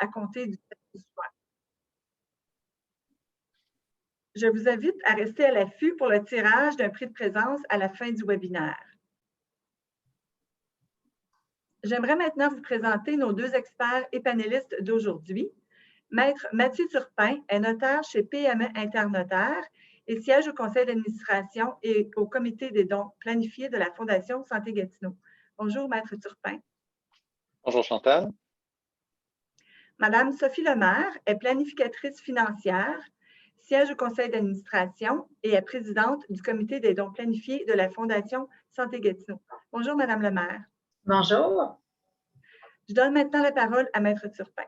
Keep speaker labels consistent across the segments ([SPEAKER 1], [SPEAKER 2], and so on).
[SPEAKER 1] à compter du 7 juin. Je vous invite à rester à l'affût pour le tirage d'un prix de présence à la fin du webinaire. J'aimerais maintenant vous présenter nos deux experts et panélistes d'aujourd'hui. Maître Mathieu Turpin est notaire chez PME Internotaire et siège au conseil d'administration et au comité des dons planifiés de la Fondation Santé Gatineau. Bonjour, Maître Turpin.
[SPEAKER 2] Bonjour, Chantal.
[SPEAKER 1] Madame Sophie Lemaire est planificatrice financière, siège au conseil d'administration et est présidente du comité des dons planifiés de la Fondation Santé Gatineau. Bonjour, Madame Lemaire.
[SPEAKER 3] Bonjour.
[SPEAKER 1] Je donne maintenant la parole à Maître Turpin.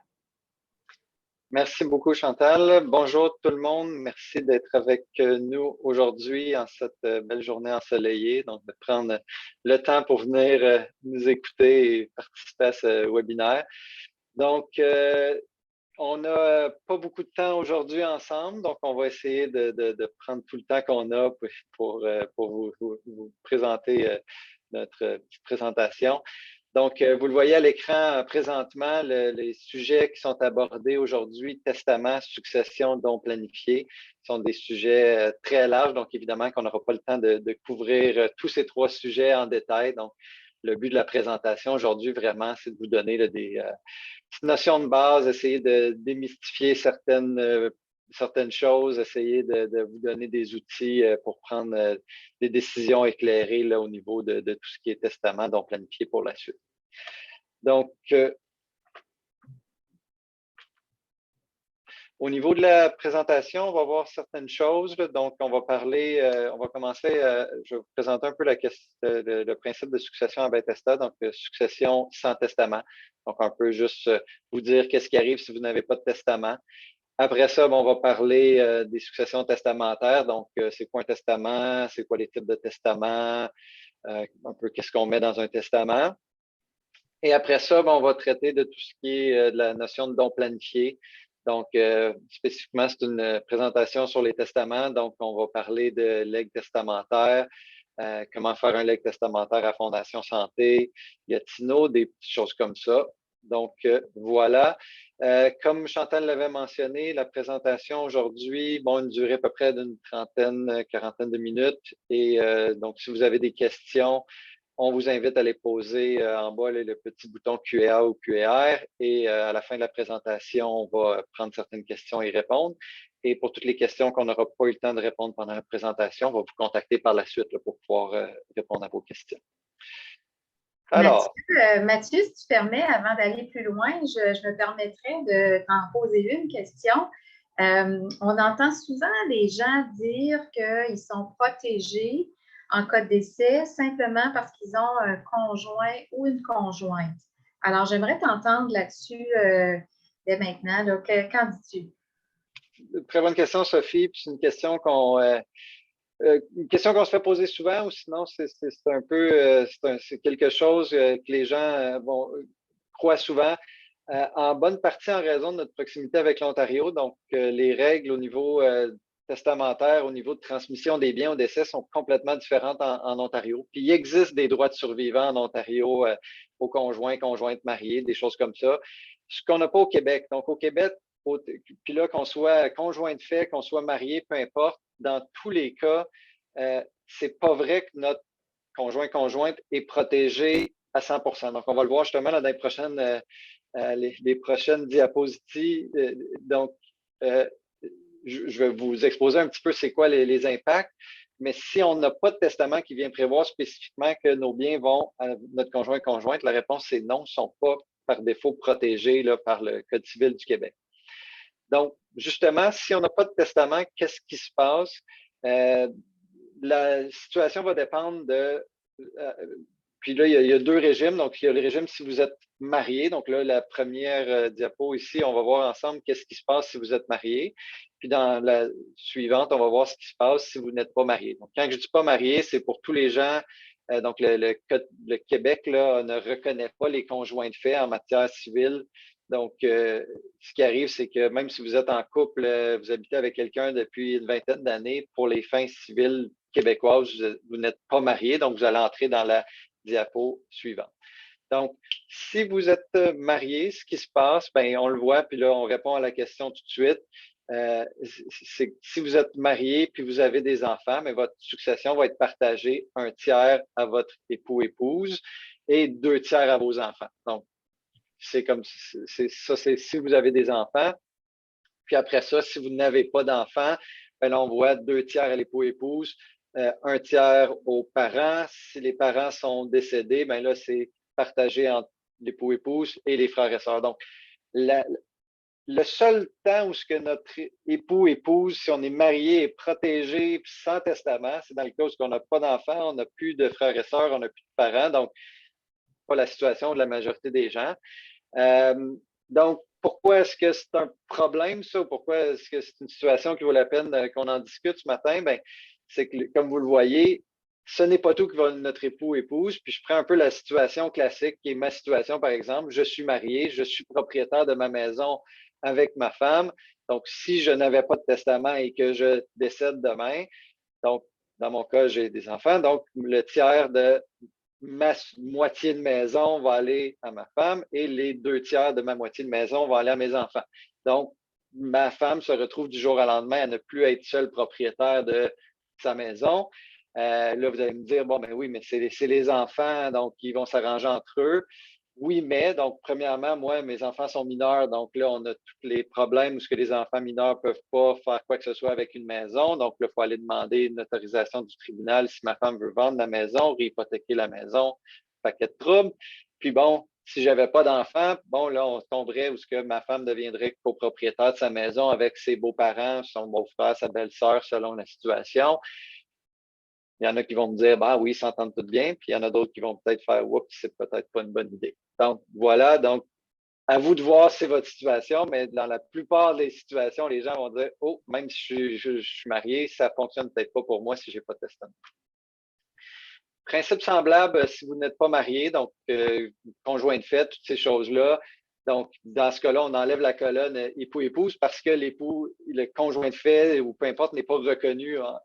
[SPEAKER 2] Merci beaucoup, Chantal. Bonjour tout le monde. Merci d'être avec nous aujourd'hui en cette belle journée ensoleillée. Donc, de prendre le temps pour venir nous écouter et participer à ce webinaire. Donc, on n'a pas beaucoup de temps aujourd'hui ensemble, donc on va essayer de prendre tout le temps qu'on a pour vous présenter notre petite présentation. Donc, vous le voyez à l'écran présentement, les sujets qui sont abordés aujourd'hui, testament, succession, dons planifiés, sont des sujets très larges. Donc, évidemment qu'on n'aura pas le temps de couvrir tous ces trois sujets en détail. Donc, le but de la présentation aujourd'hui, vraiment, c'est de vous donner des petites notions de base, essayer de démystifier certaines choses, essayer de vous donner des outils pour prendre des décisions éclairées là, au niveau de tout ce qui est testament, dont planifié pour la suite. Donc, au niveau de la présentation, on va voir certaines choses. Là. Donc, on va parler, on va commencer, je vais vous présenter un peu le principe de succession à Bethesda, donc succession sans testament. Donc, un peu juste vous dire qu'est-ce qui arrive si vous n'avez pas de testament. Après ça, on va parler des successions testamentaires. Donc, c'est quoi un testament? C'est quoi les types de testaments? Un peu qu'est-ce qu'on met dans un testament? Et après ça, on va traiter de tout ce qui est de la notion de don planifié. Donc, spécifiquement, c'est une présentation sur les testaments. Donc, on va parler de legs testamentaire, comment faire un leg testamentaire à Fondation Santé, Gatineau, des petites choses comme ça. Donc, voilà. Comme Chantal l'avait mentionné, la présentation aujourd'hui, une durée à peu près d'une quarantaine de minutes. Et donc, si vous avez des questions, on vous invite à les poser en bas, le petit bouton Q&A ou QR. Et à la fin de la présentation, on va prendre certaines questions et y répondre. Et pour toutes les questions qu'on n'aura pas eu le temps de répondre pendant la présentation, on va vous contacter par la suite là, pour pouvoir répondre à vos questions.
[SPEAKER 3] Alors, Mathieu, si tu permets, avant d'aller plus loin, je me permettrais de t'en poser une question. On entend souvent les gens dire qu'ils sont protégés en cas de décès simplement parce qu'ils ont un conjoint ou une conjointe. Alors, j'aimerais t'entendre là-dessus dès maintenant. Là. Qu'en dis-tu?
[SPEAKER 2] Très bonne question, Sophie. C'est une question qu'on se fait poser souvent, ou sinon c'est un peu c'est quelque chose que les gens croient souvent, en bonne partie en raison de notre proximité avec l'Ontario. Donc, les règles au niveau testamentaire, au niveau de transmission des biens au décès sont complètement différentes en Ontario. Puis, il existe des droits de survivants en Ontario aux conjoints, conjointes mariées, des choses comme ça, ce qu'on n'a pas au Québec. Donc, au Québec, puis là, qu'on soit conjoint de fait, qu'on soit marié, peu importe, dans tous les cas, c'est pas vrai que notre conjointe est protégé à 100%. Donc, on va le voir justement là, dans les prochaines diapositives. Donc, je vais vous exposer un petit peu c'est quoi les impacts. Mais si on n'a pas de testament qui vient prévoir spécifiquement que nos biens vont à notre conjointe, la réponse c'est non, ils ne sont pas par défaut protégés là, par le Code civil du Québec. Donc, justement, si on n'a pas de testament, qu'est-ce qui se passe? La situation va dépendre de... puis là, il y a deux régimes. Donc, il y a le régime si vous êtes marié. Donc là, la première diapo ici, on va voir ensemble qu'est-ce qui se passe si vous êtes marié. Puis dans la suivante, on va voir ce qui se passe si vous n'êtes pas marié. Donc, quand je dis pas marié, c'est pour tous les gens. Donc, le Québec là, ne reconnaît pas les conjoints de fait en matière civile. Donc, ce qui arrive, c'est que même si vous êtes en couple, vous habitez avec quelqu'un depuis une vingtaine d'années, pour les fins civiles québécoises, vous n'êtes pas marié, donc vous allez entrer dans la diapo suivante. Donc, si vous êtes marié, ce qui se passe, ben, on le voit, puis là, on répond à la question tout de suite. Si vous êtes marié puis vous avez des enfants, mais votre succession va être partagée 1/3 à votre époux-épouse et 2/3 à vos enfants. Donc, c'est comme c'est si vous avez des enfants. Puis après ça, si vous n'avez pas d'enfants, ben là, on voit 2/3 à l'époux-épouse, 1/3 aux parents. Si les parents sont décédés, ben là, c'est partagé entre l'époux-épouse et les frères et sœurs. Donc, le seul temps où ce que notre époux-épouse, si on est marié, est protégé sans testament, c'est dans le cas où on n'a pas d'enfants, on n'a plus de frères et sœurs, on n'a plus de parents, donc pas la situation de la majorité des gens. Donc, pourquoi est-ce que c'est un problème, ça? Pourquoi est-ce que c'est une situation qui vaut la peine qu'on en discute ce matin? Ben, c'est que, comme vous le voyez, ce n'est pas tout qui va notre époux-épouse. Puis je prends un peu la situation classique, qui est ma situation, par exemple. Je suis marié, je suis propriétaire de ma maison avec ma femme. Donc, si je n'avais pas de testament et que je décède demain, donc, dans mon cas, j'ai des enfants, donc le tiers de ma moitié de maison va aller à ma femme et les 2/3 de ma moitié de maison vont aller à mes enfants. Donc, ma femme se retrouve du jour au lendemain à ne plus être seule propriétaire de sa maison. Là, vous allez me dire, bon, ben oui, mais c'est les enfants, donc ils vont s'arranger entre eux. Oui, mais, donc, premièrement, moi, mes enfants sont mineurs, donc là, on a tous les problèmes où ce que les enfants mineurs ne peuvent pas faire quoi que ce soit avec une maison. Donc, là, il faut aller demander une autorisation du tribunal si ma femme veut vendre la maison, réhypothéquer la maison, paquet de troubles. Puis bon, si j'avais pas d'enfants, bon, là, on tomberait où ce que ma femme deviendrait copropriétaire de sa maison avec ses beaux-parents, son beau-frère, sa belle-sœur, selon la situation. Il y en a qui vont me dire, bah oui, ils s'entendent tout bien, puis il y en a d'autres qui vont peut-être faire, oups, c'est peut-être pas une bonne idée. Donc, voilà. Donc, à vous de voir c'est votre situation, mais dans la plupart des situations, les gens vont dire, oh, même si je suis marié, ça fonctionne peut-être pas pour moi si j'ai pas de testament. Principe semblable si vous n'êtes pas marié, donc conjoint de fait, toutes ces choses-là. Donc, dans ce cas-là, on enlève la colonne époux-épouse parce que le conjoint de fait, ou peu importe, n'est pas reconnu en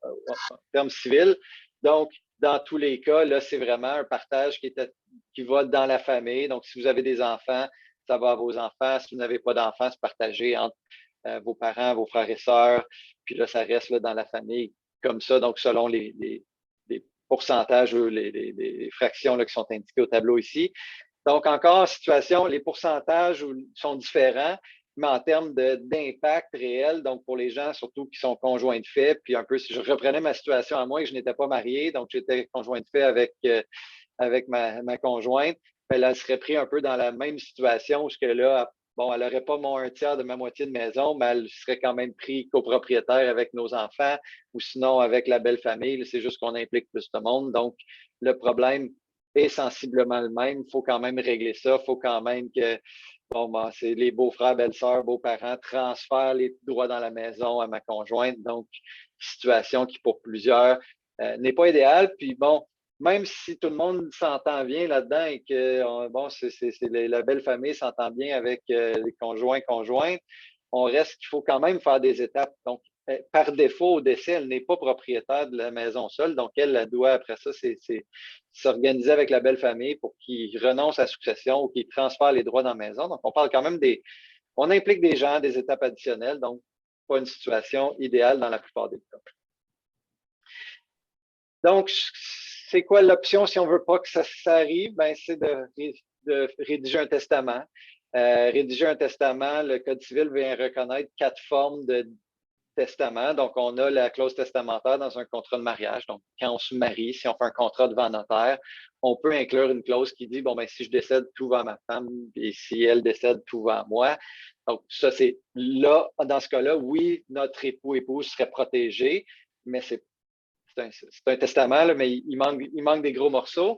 [SPEAKER 2] termes civils. Donc, dans tous les cas, là, c'est vraiment un partage qui va dans la famille. Donc, si vous avez des enfants, ça va à vos enfants. Si vous n'avez pas d'enfants, c'est partagé entre vos parents, vos frères et sœurs. Puis là, ça reste là, dans la famille comme ça. Donc, selon les pourcentages, les fractions là, qui sont indiquées au tableau ici. Donc, encore, situation, les pourcentages sont différents, mais en termes d'impact réel, donc pour les gens surtout qui sont conjoints de fait, puis un peu si je reprenais ma situation à moi, que je n'étais pas marié, donc j'étais conjoint de fait avec ma conjointe, bien, là, elle serait prise un peu dans la même situation, où ce que là, bon, elle n'aurait pas mon 1/3 de ma moitié de maison, mais elle serait quand même prise copropriétaire avec nos enfants ou sinon avec la belle famille. C'est juste qu'on implique plus de monde. Donc, le problème est sensiblement le même. Il faut quand même régler ça. Il faut quand même que bon, c'est les beaux-frères, belles-sœurs, beaux-parents transfèrent les droits dans la maison à ma conjointe. Donc, situation qui, pour plusieurs, n'est pas idéale. Puis bon, même si tout le monde s'entend bien là-dedans et que bon, la belle famille s'entend bien avec les conjointes, on reste qu'il faut quand même faire des étapes. Donc, par défaut, au décès, elle n'est pas propriétaire de la maison seule. Donc, elle doit, après ça, c'est s'organiser avec la belle famille pour qu'ils renoncent à la succession ou qu'ils transfèrent les droits dans la maison. Donc, on parle quand même on implique des gens, des étapes additionnelles. Donc, pas une situation idéale dans la plupart des cas. Donc, c'est quoi l'option si on ne veut pas que ça arrive? Ben, c'est de rédiger un testament. Rédiger un testament, le Code civil vient reconnaître 4 formes de testament. Donc, on a la clause testamentaire dans un contrat de mariage. Donc, quand on se marie, si on fait un contrat devant notaire, on peut inclure une clause qui dit, bon, ben, si je décède, tout va à ma femme, et si elle décède, tout va à moi. Donc, ça, c'est là, dans ce cas-là, oui, notre époux-épouse serait protégé, mais c'est un testament, là, mais il manque des gros morceaux.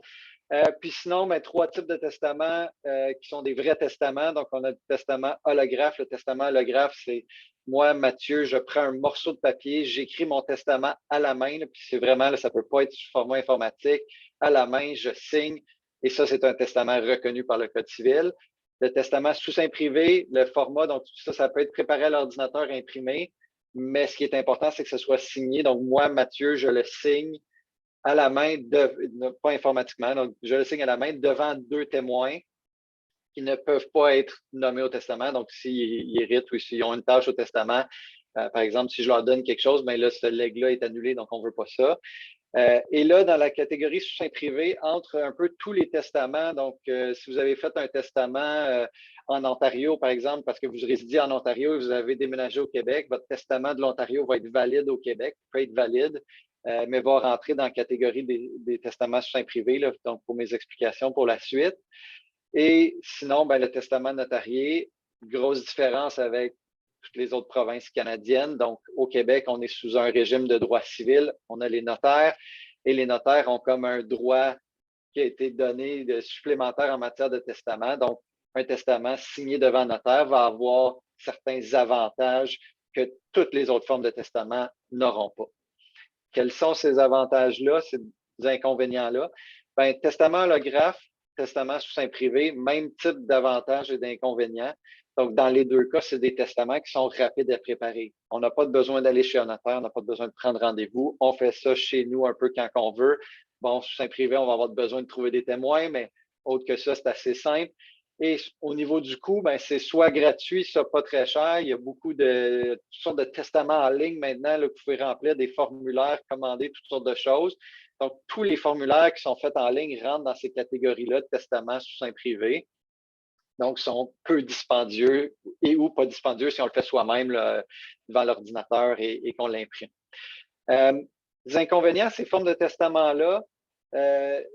[SPEAKER 2] Puis sinon, 3 types de testaments qui sont des vrais testaments. Donc, on a le testament holographe. Le testament holographe, c'est moi, Mathieu, je prends un morceau de papier, j'écris mon testament à la main. Là, puis c'est vraiment, là, ça ne peut pas être sous format informatique. À la main, je signe. Et ça, c'est un testament reconnu par le Code civil. Le testament sous seing privé, le format, donc ça peut être préparé à l'ordinateur, imprimé. Mais ce qui est important, c'est que ce soit signé. Donc, moi, Mathieu, je le signe à la main, pas informatiquement, donc je le signe à la main devant 2 témoins qui ne peuvent pas être nommés au testament. Donc, s'ils héritent ou s'ils ont une tâche au testament, par exemple, si je leur donne quelque chose, bien là, ce legs-là est annulé, donc on ne veut pas ça. Et là, dans la catégorie soutien privé, entre un peu tous les testaments, donc si vous avez fait un testament en Ontario, par exemple, parce que vous résidiez en Ontario et vous avez déménagé au Québec, votre testament de l'Ontario va être valide au Québec, peut être valide, mais va rentrer dans la catégorie des testaments soutien privé, là, donc pour mes explications pour la suite. Et sinon, ben, le testament notarié, grosse différence avec toutes les autres provinces canadiennes. Donc, au Québec, on est sous un régime de droit civil. On a les notaires et les notaires ont comme un droit qui a été donné de supplémentaire en matière de testament. Donc, un testament signé devant notaire va avoir certains avantages que toutes les autres formes de testament n'auront pas. Quels sont ces avantages-là, ces inconvénients-là? Ben, testament holographe, testament sous seing privé, même type d'avantages et d'inconvénients. Donc, dans les deux cas, c'est des testaments qui sont rapides à préparer. On n'a pas besoin d'aller chez un notaire, on n'a pas besoin de prendre rendez-vous. On fait ça chez nous un peu quand on veut. Bon, sous seing privé, on va avoir besoin de trouver des témoins, mais autre que ça, c'est assez simple. Et au niveau du coût, ben, c'est soit gratuit, soit pas très cher. Il y a beaucoup de toutes sortes de testaments en ligne maintenant là, que vous pouvez remplir des formulaires, commander toutes sortes de choses. Donc, tous les formulaires qui sont faits en ligne rentrent dans ces catégories-là de testaments sous seing privé. Donc, sont peu dispendieux et ou pas dispendieux si on le fait soi-même là, devant l'ordinateur et qu'on l'imprime. Les inconvénients, ces formes de testament-là,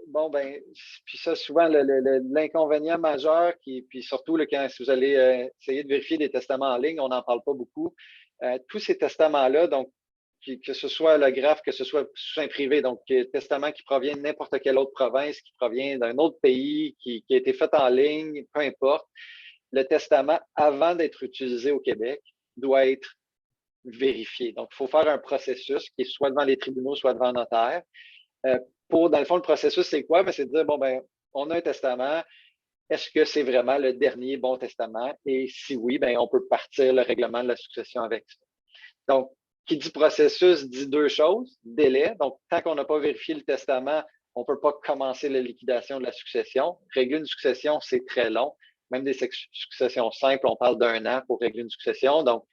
[SPEAKER 2] bon, ben, puis ça, souvent, l'inconvénient majeur, puis surtout là, quand si vous allez essayer de vérifier des testaments en ligne, on n'en parle pas beaucoup. Tous ces testaments-là, donc, que ce soit holographe, que ce soit sous seing privé, donc testament qui provient de n'importe quelle autre province, qui provient d'un autre pays, qui a été fait en ligne, peu importe, le testament, avant d'être utilisé au Québec, doit être vérifié. Donc, il faut faire un processus qui est soit devant les tribunaux, soit devant un notaire. Dans le fond, le processus, c'est quoi? C'est de dire, bon, ben, on a un testament. Est-ce que c'est vraiment le dernier bon testament? Et si oui, ben, on peut partir le règlement de la succession avec ça. Donc, qui dit processus dit deux choses. Délai. Donc, tant qu'on n'a pas vérifié le testament, on ne peut pas commencer la liquidation de la succession. Régler une succession, c'est très long. Même des successions simples, on parle d'1 an pour régler une succession. Donc,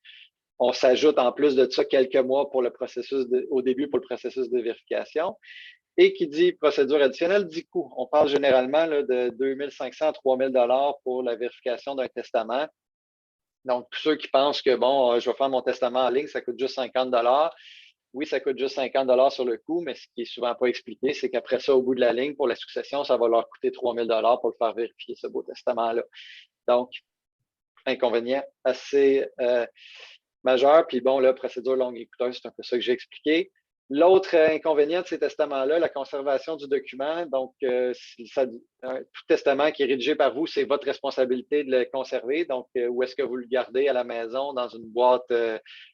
[SPEAKER 2] on s'ajoute en plus de ça quelques mois pour le processus au début pour le processus de vérification. Et qui dit procédure additionnelle dit coût. On parle généralement là, de 2 500 à 3 000 $ pour la vérification d'un testament. Donc, tous ceux qui pensent que, bon, je vais faire mon testament en ligne, ça coûte juste 50 $. Oui, ça coûte juste 50 $ sur le coup, mais ce qui est souvent pas expliqué, c'est qu'après ça, au bout de la ligne, pour la succession, ça va leur coûter 3 000 $ pour le faire vérifier, ce beau testament-là. Donc, inconvénient assez majeur. Puis bon, là, procédure longue et coûteuse, c'est un peu ça que j'ai expliqué. L'autre inconvénient de ces testaments-là, la conservation du document. Donc, tout testament qui est rédigé par vous, c'est votre responsabilité de le conserver. Donc, où est-ce que vous le gardez à la maison, dans une boîte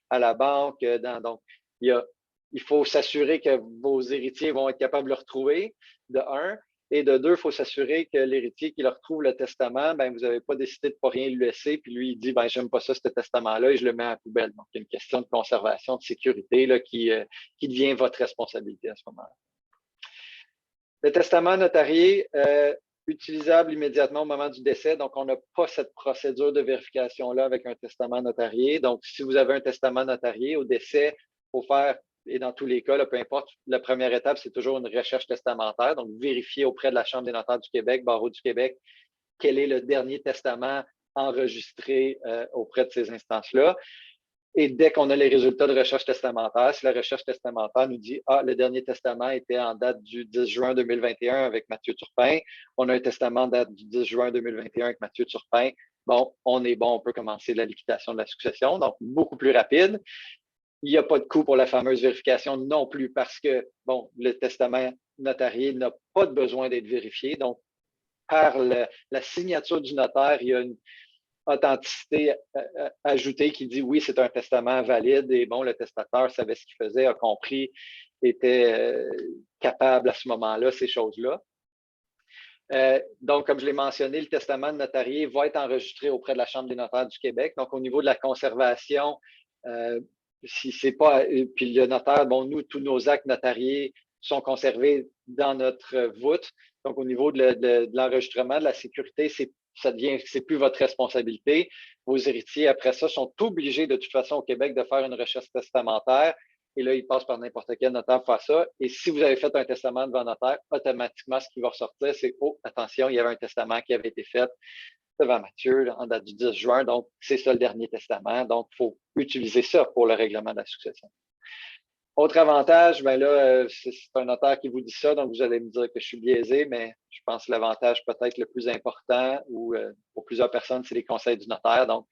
[SPEAKER 2] à la banque? Donc, il faut s'assurer que vos héritiers vont être capables de le retrouver, de un. Et de deux, il faut s'assurer que l'héritier qui leur retrouve le testament, ben, vous n'avez pas décidé de ne pas rien lui laisser, puis lui, il dit, ben, j'aime pas ça, ce testament-là, et je le mets à la poubelle. Donc, il y a une question de conservation, de sécurité là, qui devient votre responsabilité à ce moment-là. Le testament notarié, utilisable immédiatement au moment du décès. Donc, on n'a pas cette procédure de vérification-là avec un testament notarié. Donc, si vous avez un testament notarié au décès, il faut faire, et dans tous les cas, là, peu importe, la première étape, c'est toujours une recherche testamentaire. Donc, vérifier auprès de la Chambre des notaires du Québec, Barreau du Québec, quel est le dernier testament enregistré auprès de ces instances-là. Et dès qu'on a les résultats de recherche testamentaire, si la recherche testamentaire nous dit « Ah, le dernier testament était en date du 10 juin 2021 avec Mathieu Turpin. On a un testament en date du 10 juin 2021 avec Mathieu Turpin. » Bon, on est bon, on peut commencer la liquidation de la succession. Donc, beaucoup plus rapide. Il n'y a pas de coût pour la fameuse vérification non plus parce que, bon, le testament notarié n'a pas de besoin d'être vérifié. Donc, par la signature du notaire, il y a une authenticité ajoutée qui dit oui, c'est un testament valide et bon, le testateur savait ce qu'il faisait, a compris, était capable à ce moment-là, ces choses-là. Donc, comme je l'ai mentionné, le testament notarié va être enregistré auprès de la Chambre des notaires du Québec. Donc, au niveau de la conservation, si c'est pas, puis le notaire, bon, nous, tous nos actes notariés sont conservés dans notre voûte. Donc, au niveau de l'enregistrement, de la sécurité, c'est plus votre responsabilité. Vos héritiers, après ça, sont obligés de toute façon au Québec de faire une recherche testamentaire. Et là, ils passent par n'importe quel notaire pour faire ça. Et si vous avez fait un testament devant notaire, automatiquement, ce qui va ressortir, c'est « Oh, attention, il y avait un testament qui avait été fait devant Mathieu en date du 10 juin. Donc, c'est ça le dernier testament. Donc, il faut utiliser ça pour le règlement de la succession. » Autre avantage, ben là, c'est un notaire qui vous dit ça, donc vous allez me dire que je suis biaisé, mais je pense que l'avantage peut-être le plus important ou pour plusieurs personnes, c'est les conseils du notaire. Donc,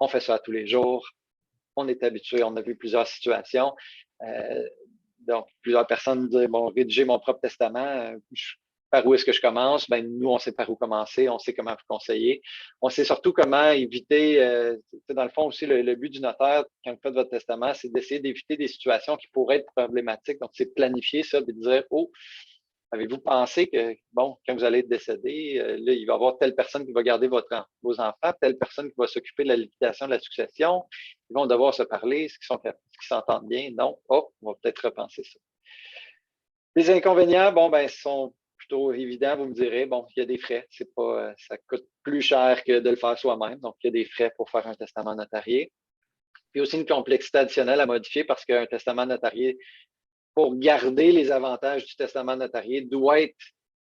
[SPEAKER 2] on fait ça tous les jours. On est habitué, on a vu plusieurs situations. Donc, plusieurs me disent, bon, rédiger mon propre testament, par où est-ce que je commence? Ben, nous, on sait par où commencer, on sait comment vous conseiller. On sait surtout comment éviter, dans le fond aussi, le but du notaire, quand vous faites votre testament, c'est d'essayer d'éviter des situations qui pourraient être problématiques. Donc, c'est planifier ça, de dire, oh, avez-vous pensé que, bon, quand vous allez être décédé, là, il va y avoir telle personne qui va garder vos enfants, telle personne qui va s'occuper de la liquidation de la succession, ils vont devoir se parler, est-ce qu'ils s'entendent bien? Non, oh, on va peut-être repenser ça. Les inconvénients, bon, ben, sont plutôt évidents, vous me direz, bon, il y a des frais, ça coûte plus cher que de le faire soi-même, donc il y a des frais pour faire un testament notarié. Puis aussi une complexité additionnelle à modifier parce qu'un testament notarié, pour garder les avantages du testament notarié, doit être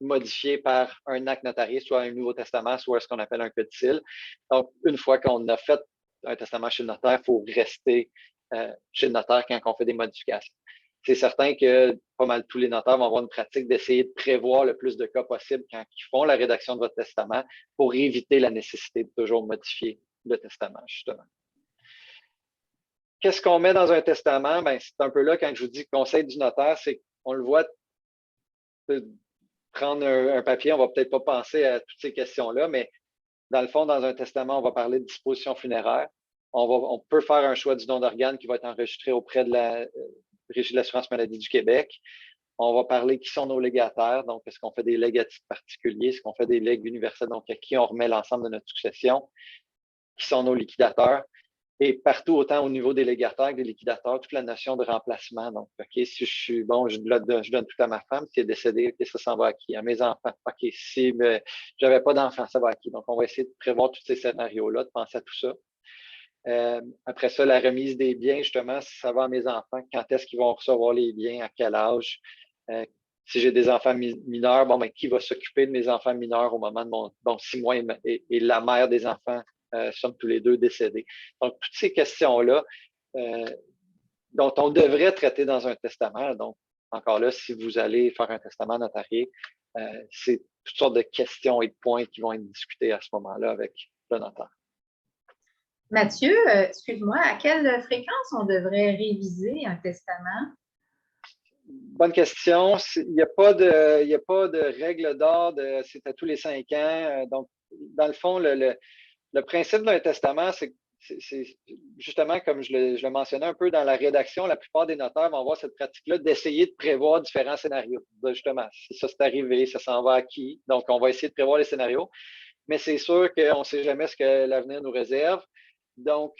[SPEAKER 2] modifié par un acte notarié, soit un nouveau testament, soit ce qu'on appelle un codicile. Donc, une fois qu'on a fait un testament chez le notaire, il faut rester chez le notaire quand on fait des modifications. C'est certain que pas mal tous les notaires vont avoir une pratique d'essayer de prévoir le plus de cas possible quand ils font la rédaction de votre testament pour éviter la nécessité de toujours modifier le testament, justement. Qu'est-ce qu'on met dans un testament? Ben, c'est un peu là, quand je vous dis conseil du notaire, c'est qu'on le voit prendre un papier, on va peut-être pas penser à toutes ces questions-là, mais dans le fond, dans un testament, on va parler de disposition funéraire. On peut faire un choix du don d'organes qui va être enregistré auprès de la Régie de l'assurance maladie du Québec. On va parler qui sont nos légataires, donc est-ce qu'on fait des legs à titre particulier, est-ce qu'on fait des legs universels, donc à qui on remet l'ensemble de notre succession, qui sont nos liquidateurs. Et partout, autant au niveau des légataires que des liquidateurs, toute la notion de remplacement. Donc, OK, si je suis bon, je donne tout à ma femme, si elle est décédée, OK, ça s'en va à qui? À mes enfants. OK, si j'avais pas d'enfants, ça va à qui? Donc, on va essayer de prévoir tous ces scénarios-là, de penser à tout ça. Après ça, la remise des biens, justement, si ça va à mes enfants, quand est-ce qu'ils vont recevoir les biens, à quel âge? Si j'ai des enfants mineurs, bon, ben, qui va s'occuper de mes enfants mineurs au moment de mon 6 mois et la mère des enfants sommes tous les deux décédés. Donc, toutes ces questions-là dont on devrait traiter dans un testament. Donc, encore là, si vous allez faire un testament notarié, c'est toutes sortes de questions et de points qui vont être discutés à ce moment-là avec le notaire.
[SPEAKER 3] Mathieu, excuse-moi, à quelle fréquence on devrait réviser un testament?
[SPEAKER 2] Bonne question. Il n'y a pas de règle d'or, c'est à tous les 5 ans. Donc, dans le fond, le principe d'un testament, c'est justement, comme je le mentionnais un peu dans la rédaction, la plupart des notaires vont avoir cette pratique-là d'essayer de prévoir différents scénarios. Justement, si ça c'est arrivé, ça s'en va à qui? Donc, on va essayer de prévoir les scénarios. Mais c'est sûr qu'on ne sait jamais ce que l'avenir nous réserve. Donc,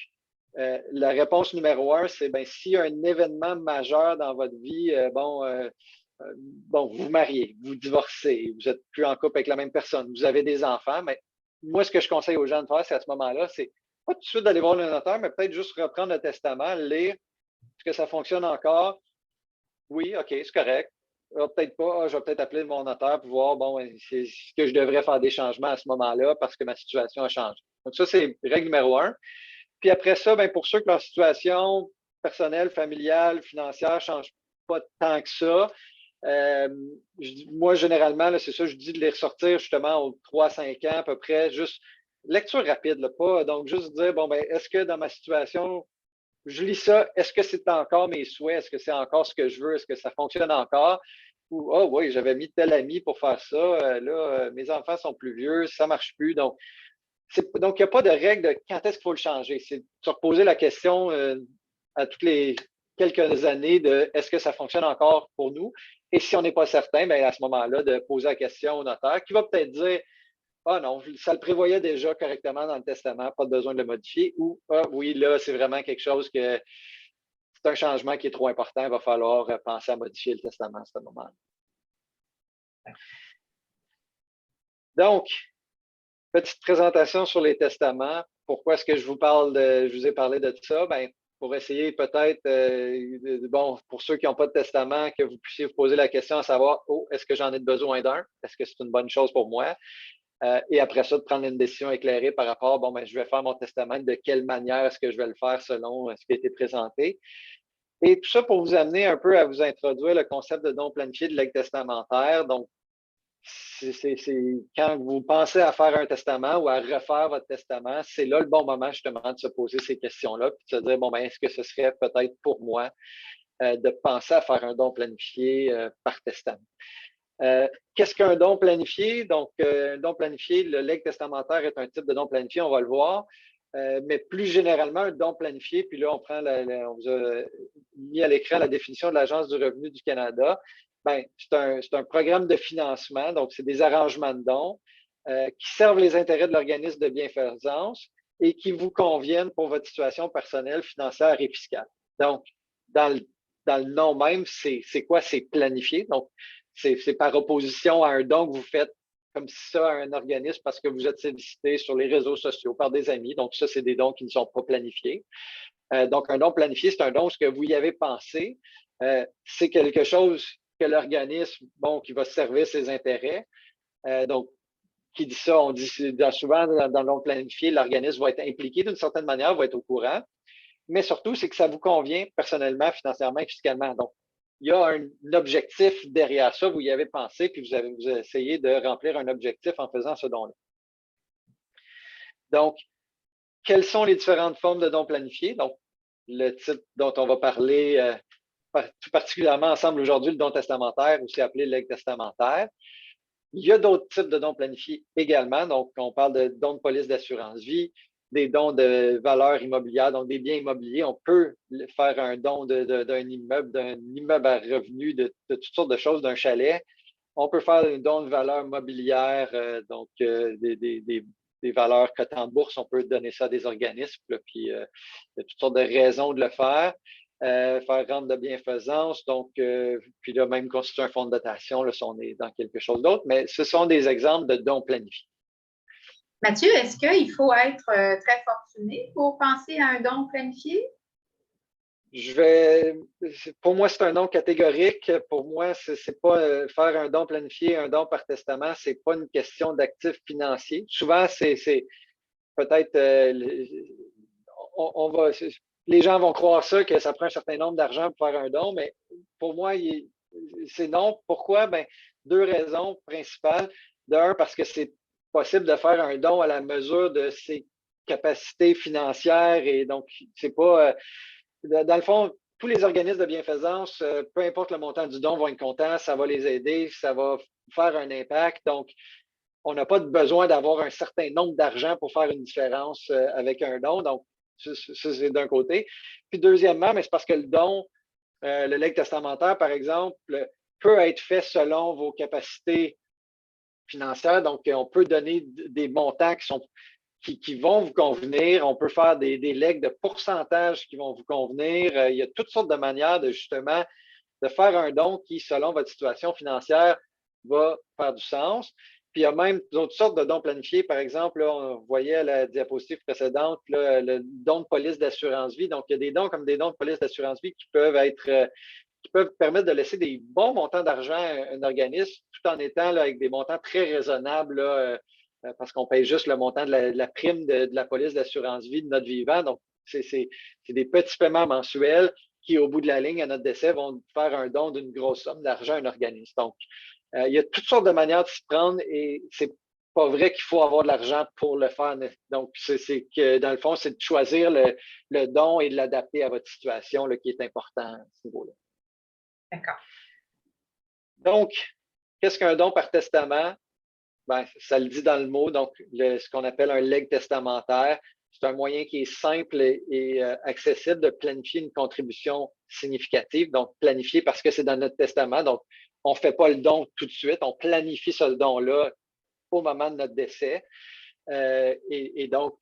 [SPEAKER 2] la réponse numéro 1, c'est s'il y a un événement majeur dans votre vie, vous vous mariez, vous divorcez, vous n'êtes plus en couple avec la même personne, vous avez des enfants, mais moi, ce que je conseille aux gens de faire, c'est à ce moment-là, c'est pas tout de suite d'aller voir le notaire, mais peut-être juste reprendre le testament, lire, est-ce que ça fonctionne encore? Oui, OK, c'est correct. Peut-être pas, je vais peut-être appeler mon notaire pour voir, est-ce que je devrais faire des changements à ce moment-là parce que ma situation a changé. Donc, ça, c'est règle numéro 1. Puis après ça, pour ceux que leur situation personnelle, familiale, financière ne change pas tant que ça, moi, généralement, c'est ça, je dis de les ressortir justement aux 3-5 ans à peu près, juste lecture rapide, là, pas, donc juste dire, est-ce que dans ma situation, je lis ça, est-ce que c'est encore mes souhaits, est-ce que c'est encore ce que je veux, est-ce que ça fonctionne encore? Ou, oh oui, j'avais mis tel ami pour faire ça, mes enfants sont plus vieux, ça ne marche plus, donc il n'y a pas de règle de quand est-ce qu'il faut le changer. C'est de se reposer la question à toutes les quelques années de est-ce que ça fonctionne encore pour nous? Et si on n'est pas certain, à ce moment-là, de poser la question au notaire qui va peut-être dire ah non, ça le prévoyait déjà correctement dans le testament, pas besoin de le modifier, ou ah oui, là, c'est vraiment quelque chose que c'est un changement qui est trop important, il va falloir penser à modifier le testament à ce moment-là. Donc, petite présentation sur les testaments. Pourquoi est-ce que je vous ai parlé de ça? Bien, pour essayer peut-être, pour ceux qui n'ont pas de testament, que vous puissiez vous poser la question à savoir, est-ce que j'en ai besoin d'un? Est-ce que c'est une bonne chose pour moi? Et après ça, de prendre une décision éclairée par rapport, je vais faire mon testament, de quelle manière est-ce que je vais le faire selon ce qui a été présenté. Et tout ça pour vous amener un peu à vous introduire le concept de don planifié de legs testamentaire. Donc, c'est quand vous pensez à faire un testament ou à refaire votre testament, c'est là le bon moment justement de se poser ces questions-là, puis de se dire, est-ce que ce serait peut-être pour moi de penser à faire un don planifié par testament? Qu'est-ce qu'un don planifié? Donc, un don planifié, le legs testamentaire est un type de don planifié, on va le voir. Mais plus généralement, un don planifié, puis là, on vous a mis à l'écran la définition de l'Agence du revenu du Canada. C'est un programme de financement, donc c'est des arrangements de dons qui servent les intérêts de l'organisme de bienfaisance et qui vous conviennent pour votre situation personnelle, financière et fiscale. Donc, dans le nom même, c'est quoi? C'est planifié. Donc, c'est par opposition à un don que vous faites comme ça à un organisme parce que vous êtes sollicité sur les réseaux sociaux par des amis. Donc, ça, c'est des dons qui ne sont pas planifiés. Donc, un don planifié, c'est un don, ce que vous y avez pensé. C'est quelque chose que l'organisme, qui va servir ses intérêts. Donc, qui dit ça, on dit souvent dans le don planifié, l'organisme va être impliqué d'une certaine manière, va être au courant. Mais surtout, c'est que ça vous convient personnellement, financièrement et fiscalement. Donc, il y a un objectif derrière ça, vous y avez pensé, puis vous avez essayé de remplir un objectif en faisant ce don-là. Donc, quelles sont les différentes formes de dons planifiés? Donc, le type dont on va parler tout particulièrement ensemble aujourd'hui, le don testamentaire, aussi appelé legs testamentaire. Il y a d'autres types de dons planifiés également. Donc, on parle de dons de police d'assurance vie, des dons de valeur immobilière, donc des biens immobiliers. On peut faire un don d'un immeuble à revenu, de toutes sortes de choses, d'un chalet. On peut faire un don de valeur mobilière, des valeurs cotées en bourse. On peut donner ça à des organismes, puis il y a toutes sortes de raisons de le faire. Faire rente de bienfaisance, donc, puis là, même constituer un fonds de dotation, là, si on est dans quelque chose d'autre, mais ce sont des exemples de dons planifiés.
[SPEAKER 3] Mathieu, est-ce qu'il faut être très fortuné pour penser à un don planifié?
[SPEAKER 2] Pour moi, c'est un don catégorique. Pour moi, c'est pas faire un don planifié, un don par testament, c'est pas une question d'actifs financiers. Souvent, c'est peut-être les gens vont croire ça, que ça prend un certain nombre d'argent pour faire un don, mais pour moi, c'est non. Pourquoi? Deux raisons principales. D'un, parce que c'est possible de faire un don à la mesure de ses capacités financières et donc, c'est pas. Dans le fond, tous les organismes de bienfaisance, peu importe le montant du don, vont être contents, ça va les aider, ça va faire un impact. Donc, on n'a pas besoin d'avoir un certain nombre d'argent pour faire une différence avec un don. Donc, ça, c'est d'un côté. Puis, deuxièmement, c'est parce que le don, le legs testamentaire, par exemple, peut être fait selon vos capacités financières. Donc, on peut donner des montants qui vont vous convenir. On peut faire des legs de pourcentage qui vont vous convenir. Il y a toutes sortes de manières de justement de faire un don qui, selon votre situation financière, va faire du sens. Puis il y a même d'autres sortes de dons planifiés. Par exemple, là, on voyait à la diapositive précédente là, le don de police d'assurance vie. Donc, il y a des dons comme des dons de police d'assurance vie qui peuvent permettre de laisser des bons montants d'argent à un organisme tout en étant là, avec des montants très raisonnables là, parce qu'on paye juste le montant de la prime de la police d'assurance vie de notre vivant. Donc, c'est des petits paiements mensuels qui, au bout de la ligne, à notre décès, vont faire un don d'une grosse somme d'argent à un organisme. Donc, il y a toutes sortes de manières de s'y prendre et c'est pas vrai qu'il faut avoir de l'argent pour le faire. Donc, c'est que, dans le fond, c'est de choisir le don et de l'adapter à votre situation là, qui est important à ce niveau-là.
[SPEAKER 3] D'accord.
[SPEAKER 2] Donc, qu'est-ce qu'un don par testament? Ça le dit dans le mot, donc ce qu'on appelle un legs testamentaire. C'est un moyen qui est simple et accessible de planifier une contribution significative. Donc, planifier parce que c'est dans notre testament. Donc, on ne fait pas le don tout de suite. On planifie ce don-là au moment de notre décès. Et donc,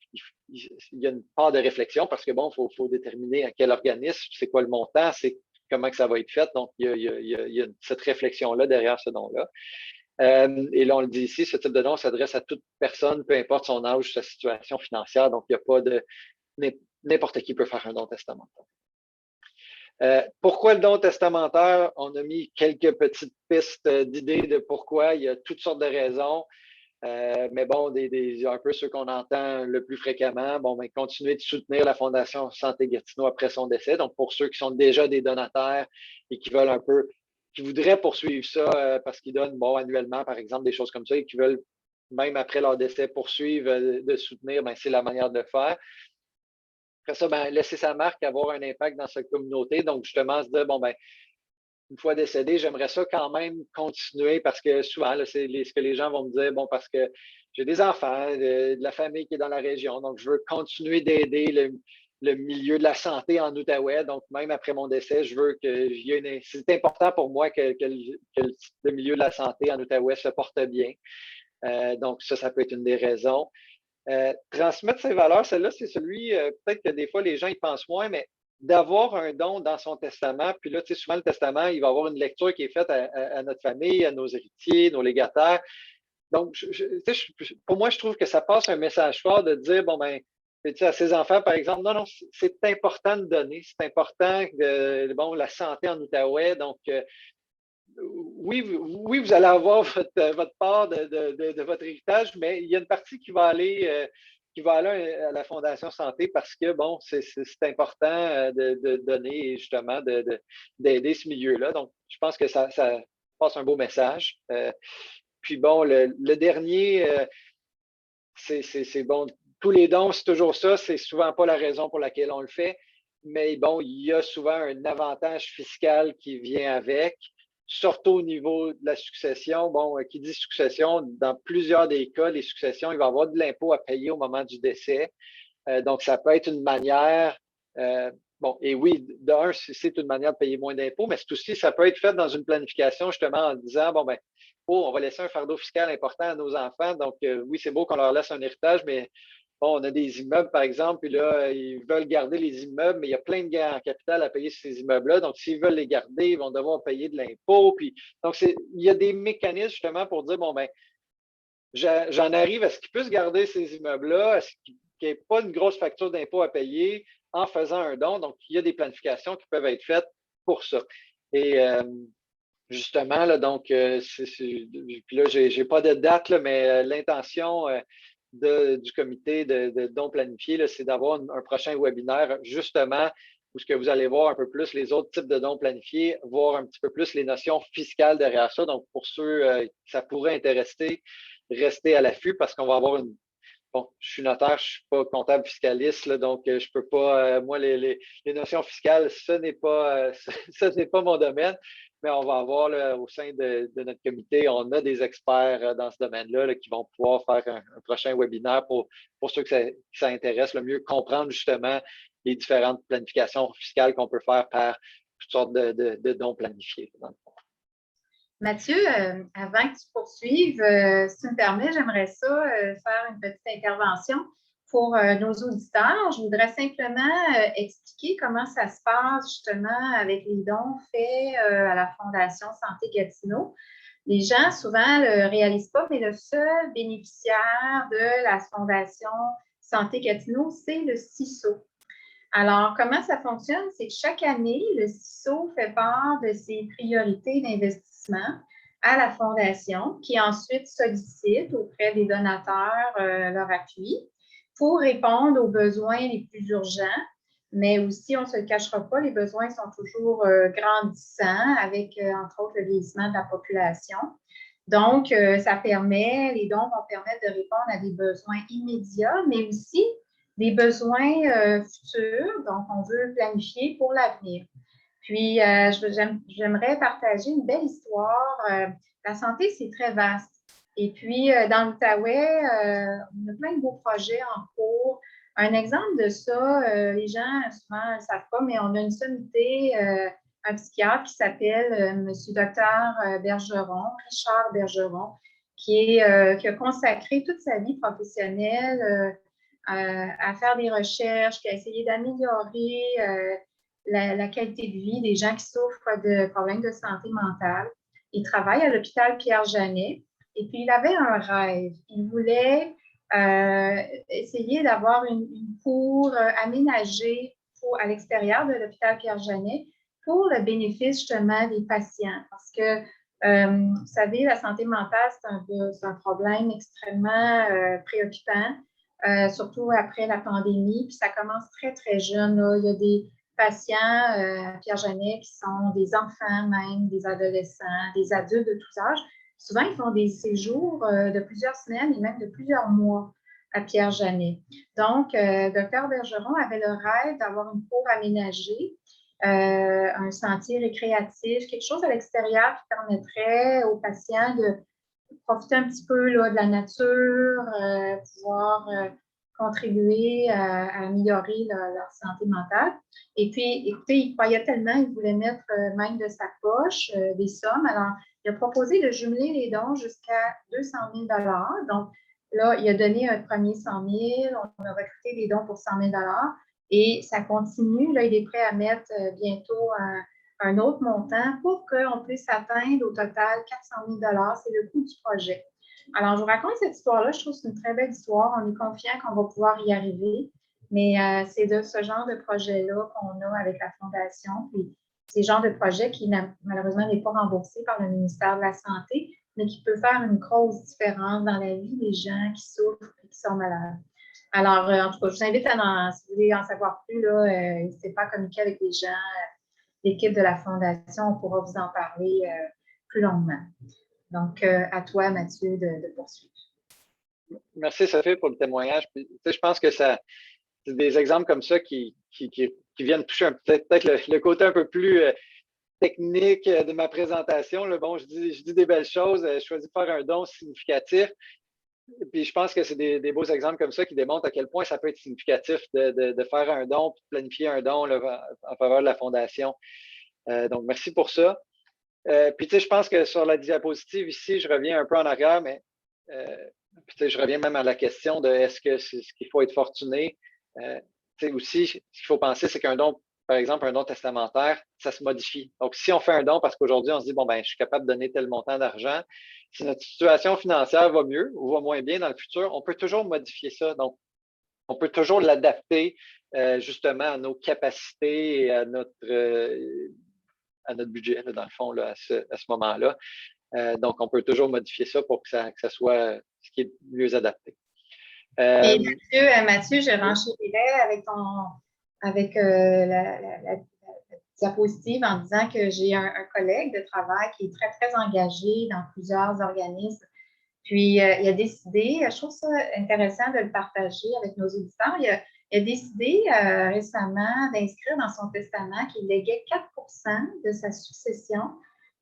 [SPEAKER 2] il y a une part de réflexion parce que, bon, il faut déterminer à quel organisme, c'est quoi le montant, c'est comment que ça va être fait. Donc, il y a cette réflexion-là derrière ce don-là. Et là, on le dit ici, ce type de don s'adresse à toute personne, peu importe son âge, sa situation financière. Donc, il n'y a pas de... N'importe qui peut faire un don testamentaire. Pourquoi le don testamentaire? On a mis quelques petites pistes d'idées de pourquoi. Il y a toutes sortes de raisons. Mais bon, un peu ceux qu'on entend le plus fréquemment, bon, ben, continuer de soutenir la Fondation Santé Gatineau après son décès. Donc, pour ceux qui sont déjà des donataires et qui veulent un peu, qui voudraient poursuivre ça parce qu'ils donnent, bon, annuellement, par exemple, des choses comme ça et qui veulent, même après leur décès, poursuivre, de soutenir, ben, c'est la manière de le faire. Après ça, ben, laisser sa marque, avoir un impact dans sa communauté. Donc, justement, se dire, bon, ben, une fois décédé, j'aimerais ça quand même continuer parce que souvent, là, c'est ce que les gens vont me dire, bon, parce que j'ai des enfants, de la famille qui est dans la région, donc je veux continuer d'aider le milieu de la santé en Outaouais. Donc, même après mon décès, je veux que c'est important pour moi que le milieu de la santé en Outaouais se porte bien. Donc, ça peut être une des raisons. Transmettre ses valeurs, celle-là, c'est celui, peut-être que des fois, les gens y pensent moins, mais d'avoir un don dans son testament. Puis là, tu sais, souvent, le testament, il va y avoir une lecture qui est faite à notre famille, à nos héritiers, nos légataires. Donc, pour moi, je trouve que ça passe un message fort de dire, bon, ben, tu sais, à ses enfants, par exemple, non, c'est important de donner. C'est important, bon, la santé en Outaouais. Donc, oui, vous allez avoir votre part de votre héritage, mais il y a une partie qui va aller à la Fondation Santé parce que, bon, c'est important de donner et justement d'aider ce milieu-là. Donc, je pense que ça passe un beau message. Puis, bon, le dernier, c'est bon, tous les dons, c'est toujours ça. C'est souvent pas la raison pour laquelle on le fait. Mais bon, il y a souvent un avantage fiscal qui vient avec. Surtout au niveau de la succession. Bon, qui dit succession, dans plusieurs des cas, les successions, il va y avoir de l'impôt à payer au moment du décès. Donc, ça peut être une manière, bon, et oui, d'un, c'est une manière de payer moins d'impôts, mais c'est aussi, ça peut être fait dans une planification, justement, en disant, bon, ben, on va laisser un fardeau fiscal important à nos enfants. Donc, oui, c'est beau qu'on leur laisse un héritage, mais bon, on a des immeubles, par exemple, puis là, ils veulent garder les immeubles, mais il y a plein de gains en capital à payer sur ces immeubles-là. Donc, s'ils veulent les garder, ils vont devoir payer de l'impôt. Puis, donc, il y a des mécanismes, justement, pour dire, bon, ben, j'en arrive à ce qu'ils puissent garder ces immeubles-là, à ce qu'il n'y ait pas une grosse facture d'impôt à payer en faisant un don. Donc, il y a des planifications qui peuvent être faites pour ça. Et justement, là, donc, puis là, j'ai pas de date, là, mais l'intention du comité de dons planifiés, c'est d'avoir un prochain webinaire, justement, où ce que vous allez voir un peu plus les autres types de dons planifiés, voir un petit peu plus les notions fiscales derrière ça. Donc, pour ceux que ça pourrait intéresser, restez à l'affût parce qu'on va avoir une... Bon, je suis notaire, je ne suis pas comptable fiscaliste, là, donc je ne peux pas... moi, les notions fiscales, ce n'est pas, ce n'est pas mon domaine. Mais on va avoir là, au sein de notre comité, on a des experts dans ce domaine-là là, qui vont pouvoir faire un prochain webinaire pour ceux que ça intéresse, le mieux comprendre justement les différentes planifications fiscales qu'on peut faire par toutes sortes de dons planifiés.
[SPEAKER 3] Mathieu, avant que tu poursuives, si tu me permets, j'aimerais ça faire une petite intervention pour nos auditeurs. Je voudrais simplement expliquer comment ça se passe justement avec les dons faits à la Fondation Santé Gatineau. Les gens souvent ne le réalisent pas, mais le seul bénéficiaire de la Fondation Santé Gatineau, c'est le CISO. Alors, comment ça fonctionne? C'est que chaque année, le CISO fait part de ses priorités d'investissement à la Fondation, qui ensuite sollicite auprès des donateurs leur appui pour répondre aux besoins les plus urgents. Mais aussi, on ne se le cachera pas, les besoins sont toujours grandissants avec, entre autres, le vieillissement de la population. Donc, les dons vont permettre de répondre à des besoins immédiats, mais aussi des besoins futurs, donc on veut planifier pour l'avenir. Puis, j'aimerais partager une belle histoire. La santé, c'est très vaste. Et puis, dans l'Outaouais, on a plein de beaux projets en cours. Un exemple de ça, les gens souvent ne savent pas, mais on a une sommité, un psychiatre qui s'appelle M. Dr. Bergeron, Richard Bergeron, qui a consacré toute sa vie professionnelle à faire des recherches, qui a essayé d'améliorer la qualité de vie des gens qui souffrent de problèmes de santé mentale. Il travaille à l'hôpital Pierre-Janet et puis il avait un rêve. Il voulait essayer d'avoir une cour aménagée à l'extérieur de l'hôpital Pierre-Janet pour le bénéfice justement des patients. Parce que, vous savez, la santé mentale, c'est un problème extrêmement préoccupant, surtout après la pandémie. Puis ça commence très, très jeune. Là. Il y a des patients à Pierre-Janet qui sont des enfants même, des adolescents, des adultes de tous âges. Souvent, ils font des séjours de plusieurs semaines et même de plusieurs mois à Pierre-Janet. Donc, Dr Bergeron avait le rêve d'avoir une cour aménagée, un sentier récréatif, quelque chose à l'extérieur qui permettrait aux patients de profiter un petit peu là, de la nature, pouvoir contribuer à améliorer leur santé mentale. Et puis, écoutez, il croyait tellement, il voulait mettre même de sa poche des sommes. Alors, il a proposé de jumeler les dons jusqu'à 200 000 $. Donc, là, il a donné un premier 100 000, on a recruté des dons pour 100 000 $ et ça continue. Là, il est prêt à mettre bientôt un autre montant pour qu'on puisse atteindre au total 400 000 $. C'est le coût du projet. Alors, je vous raconte cette histoire-là. Je trouve que c'est une très belle histoire. On est confiant qu'on va pouvoir y arriver. Mais c'est de ce genre de projet-là qu'on a avec la Fondation. Puis, c'est le genre de projet qui, malheureusement, n'est pas remboursé par le ministère de la Santé, mais qui peut faire une grosse différence dans la vie des gens qui souffrent et qui sont malades. Alors, en tout cas, je vous invite si vous voulez en savoir plus, n'hésitez pas à communiquer avec les gens, l'équipe de la Fondation, on pourra vous en parler plus longuement. Donc, à toi, Mathieu, de poursuivre.
[SPEAKER 2] Merci, Sophie, pour le témoignage. Puis, je pense que c'est des exemples comme ça qui viennent toucher peut-être le côté un peu plus technique de ma présentation. Là. Bon, je dis des belles choses, je choisis de faire un don significatif. Puis je pense que c'est des beaux exemples comme ça qui démontrent à quel point ça peut être significatif de faire un don, de planifier un don là, en faveur de la Fondation. Donc, merci pour ça. Puis, je pense que sur la diapositive ici, je reviens un peu en arrière, mais je reviens même à la question de est-ce qu'il faut être fortuné? Aussi, ce qu'il faut penser, c'est qu'un don, par exemple, un don testamentaire, ça se modifie. Donc, si on fait un don parce qu'aujourd'hui, on se dit, bon, ben, je suis capable de donner tel montant d'argent, si notre situation financière va mieux ou va moins bien dans le futur, on peut toujours modifier ça. Donc, on peut toujours l'adapter justement à nos capacités et à notre budget, là, dans le fond, là, à ce moment-là. Donc, on peut toujours modifier ça pour que ça soit ce qui est mieux adapté.
[SPEAKER 3] Et Mathieu, je renchérirais avec la diapositive en disant que j'ai un collègue de travail qui est très, très engagé dans plusieurs organismes. Puis, il a décidé, je trouve ça intéressant de le partager avec nos auditeurs, il a décidé récemment d'inscrire dans son testament qu'il léguait 4 % de sa succession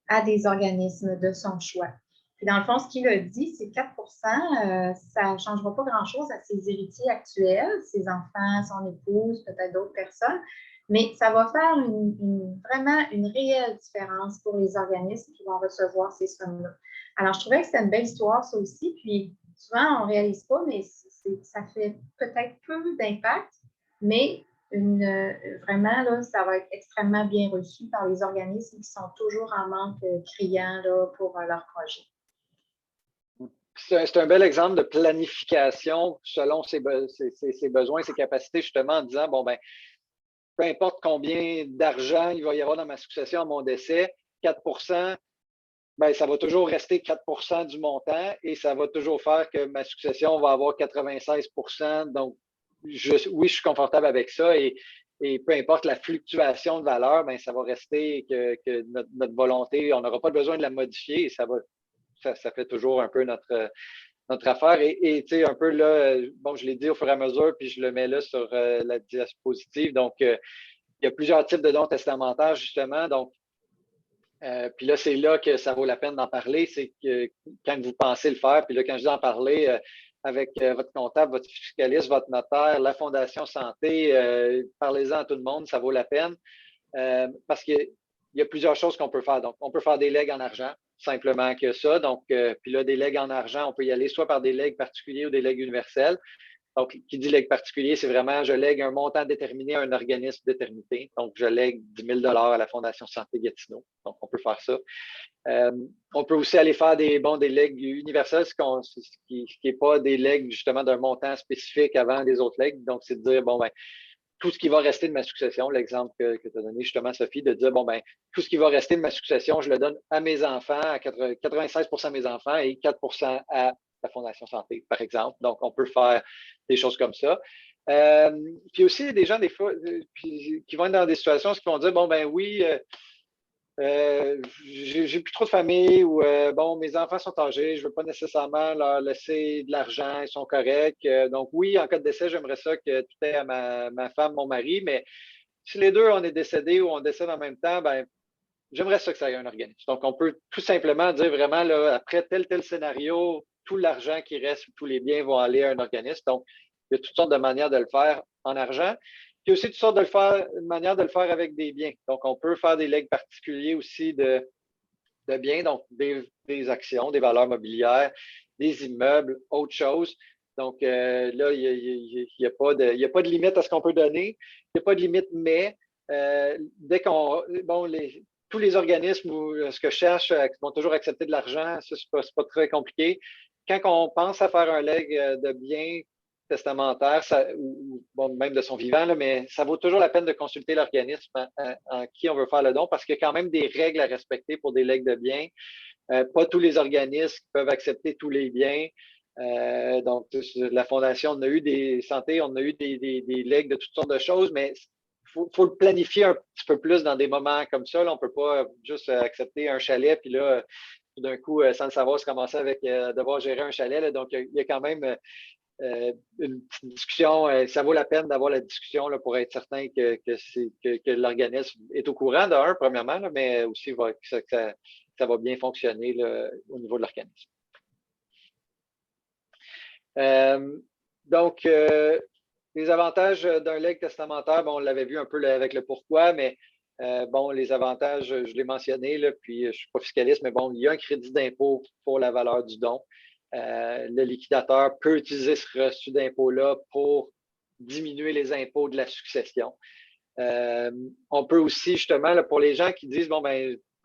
[SPEAKER 3] à des organismes de son choix. Puis dans le fond, ce qu'il a dit, c'est 4 % ça ne changera pas grand-chose à ses héritiers actuels, ses enfants, son épouse, peut-être d'autres personnes, mais ça va faire vraiment une réelle différence pour les organismes qui vont recevoir ces sommes-là. Alors, je trouvais que c'était une belle histoire, ça aussi, puis souvent, on ne réalise pas, mais ça fait peut-être peu d'impact, mais vraiment, là, ça va être extrêmement bien reçu par les organismes qui sont toujours en manque criant là, pour leur projet.
[SPEAKER 2] C'est un bel exemple de planification selon ses besoins, ses capacités, justement, en disant, bon, ben, peu importe combien d'argent il va y avoir dans ma succession à mon décès, 4 % ben, ça va toujours rester 4 % du montant et ça va toujours faire que ma succession va avoir 96 %. Donc, oui, je suis confortable avec ça et peu importe la fluctuation de valeur, ben, ça va rester que notre volonté, on n'aura pas besoin de la modifier et ça fait toujours un peu notre affaire. Et tu sais, un peu là, bon, je l'ai dit au fur et à mesure, puis je le mets là sur la diapositive. Donc, il y a plusieurs types de dons testamentaires, justement. Donc, puis là, c'est là que ça vaut la peine d'en parler. C'est que quand vous pensez le faire, puis là, quand je dis en parler avec votre comptable, votre fiscaliste, votre notaire, la Fondation Santé, parlez-en à tout le monde, ça vaut la peine. Parce qu'il y a plusieurs choses qu'on peut faire. Donc, on peut faire des legs en argent. simplement que ça. Donc, puis là, des legs en argent, on peut y aller soit par des legs particuliers ou des legs universels. Donc, qui dit legs particulier, c'est vraiment je lègue un montant déterminé à un organisme déterminé. Donc, je lègue 10 000 à la Fondation Santé Gatineau. Donc, on peut faire ça. On peut aussi aller faire des legs universels, ce qui n'est pas des legs justement d'un montant spécifique avant les autres legs. Donc, c'est de dire, tout ce qui va rester de ma succession, l'exemple que tu as donné justement, Sophie, de dire, tout ce qui va rester de ma succession, je le donne à mes enfants, à 96 % à mes enfants et 4 % à la Fondation Santé, par exemple. Donc, on peut faire des choses comme ça. Puis aussi, il y a des gens, des fois, qui vont être dans des situations qui vont dire, oui, j'ai plus trop de famille ou mes enfants sont âgés, je ne veux pas nécessairement leur laisser de l'argent, ils sont corrects. Donc oui, en cas de décès, j'aimerais ça que tout est à ma femme, mon mari, mais si les deux on est décédés ou on décède en même temps, j'aimerais ça que ça ait un organisme. Donc on peut tout simplement dire vraiment là, après tel scénario, tout l'argent qui reste, tous les biens vont aller à un organisme. Donc il y a toutes sortes de manières de le faire en argent. Puis aussi toutes sortes une manière de le faire avec des biens. Donc, on peut faire des legs particuliers aussi de biens, donc des actions, des valeurs mobilières, des immeubles, autre chose. Donc, là, il n'y a pas de limite à ce qu'on peut donner. Il n'y a pas de limite, mais dès tous les organismes ou ce que je cherche vont toujours accepter de l'argent, ça, c'est pas très compliqué. Quand on pense à faire un leg de biens testamentaire, ou même de son vivant, là, mais ça vaut toujours la peine de consulter l'organisme en qui on veut faire le don parce qu'il y a quand même des règles à respecter pour des legs de biens. Pas tous les organismes peuvent accepter tous les biens. Donc, la Fondation, on a eu des santé, on a eu des legs de toutes sortes de choses, mais il faut le planifier un petit peu plus dans des moments comme ça. Là, on ne peut pas juste accepter un chalet, puis là, tout d'un coup, sans le savoir, se commencer avec devoir gérer un chalet. Là. Donc, il y a quand même une petite discussion. Ça vaut la peine d'avoir la discussion là, pour être certain que l'organisme est au courant premièrement, là, mais aussi que ça va bien fonctionner là, au niveau de l'organisme. Donc, les avantages d'un legs testamentaire, on l'avait vu un peu avec le pourquoi, mais les avantages, je l'ai mentionné, là, puis je ne suis pas fiscaliste, mais il y a un crédit d'impôt pour la valeur du don. Le liquidateur peut utiliser ce reçu d'impôt-là pour diminuer les impôts de la succession. On peut aussi, justement, là, pour les gens qui disent,